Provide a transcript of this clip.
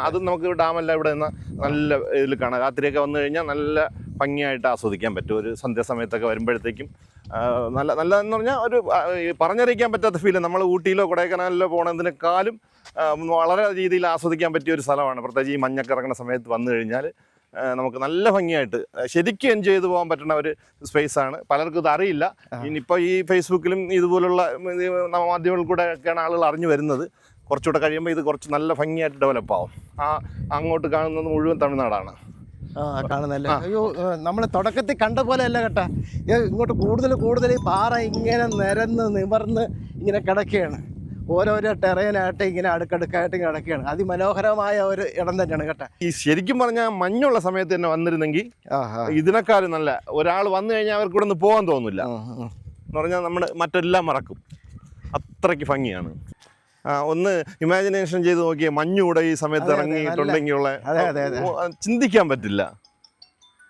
അതും നമുക്ക് ഡാമെല്ലാം ഇവിടെ നിന്ന് നല്ല ഇതിൽ കാണാം. രാത്രിയൊക്കെ വന്നു കഴിഞ്ഞാൽ നല്ല ഭംഗിയായിട്ട് ആസ്വദിക്കാൻ പറ്റും. ഒരു സന്ധ്യാസമയത്തൊക്കെ വരുമ്പോഴത്തേക്കും നല്ലതെന്ന് പറഞ്ഞാൽ ഒരു പറഞ്ഞറിയിക്കാൻ പറ്റാത്ത ഫീല്. നമ്മൾ ഊട്ടിയിലോ കൊടൈക്കനാലിലോ പോണതിനേക്കാളും വളരെ രീതിയിൽ ആസ്വദിക്കാൻ പറ്റിയ ഒരു സ്ഥലമാണ്. പ്രത്യേകിച്ച് ഈ മഞ്ഞൊക്കെ ഇറങ്ങുന്ന സമയത്ത് വന്നു കഴിഞ്ഞാൽ നമുക്ക് നല്ല ഭംഗിയായിട്ട് ശരിക്കും എൻജോയ് ചെയ്ത് പോകാൻ പറ്റുന്ന ഒരു സ്പേസാണ്. പലർക്കും ഇത് അറിയില്ല. ഇനിയിപ്പോൾ ഈ ഫേസ്ബുക്കിലും ഇതുപോലുള്ള മാധ്യമങ്ങളിൽ കൂടെ ഒക്കെയാണ് ആളുകൾ അറിഞ്ഞു വരുന്നത്. കുറച്ചുകൂടെ കഴിയുമ്പോൾ ഇത് കുറച്ച് നല്ല ഭംഗിയായിട്ട് ഡെവലപ്പ് ആവും. അങ്ങോട്ട് കാണുന്നത് മുഴുവൻ തമിഴ്നാടാണ്. കാണുന്നല്ലേ. അയ്യോ, നമ്മൾ തുടക്കത്തിൽ കണ്ട പോലെ അല്ല കേട്ടാ. ഇങ്ങോട്ട് കൂടുതൽ പാറ ഇങ്ങനെ നിരന്ന് നിവർന്ന് ഇങ്ങനെ കിടക്കുകയാണ്. ഓരോരോ ടെറേനായിട്ട് ഇങ്ങനെ അടുക്കടുക്കായിട്ട് കിടക്കുകയാണ്. അതിമനോഹരമായ ഒരു ഇടം തന്നെയാണ് കേട്ടോ. ഈ ശരിക്കും പറഞ്ഞാൽ മഞ്ഞുള്ള സമയത്ത് തന്നെ വന്നിരുന്നെങ്കിൽ ഇതിനേക്കാളും നല്ല. ഒരാൾ വന്നു കഴിഞ്ഞാൽ അവർക്ക് ഇവിടെ നിന്ന് പോകാൻ തോന്നില്ല എന്ന് പറഞ്ഞാൽ നമ്മൾ മറ്റെല്ലാം മറക്കും. അത്രയ്ക്ക് ഭംഗിയാണ്. ഒന്ന് ഇമാജിനേഷൻ ചെയ്ത് നോക്കിയാൽ മഞ്ഞൂടെ ഈ സമയത്ത് ഇറങ്ങിയിട്ടുണ്ടെങ്കിലുള്ള ചിന്തിക്കാൻ പറ്റില്ല.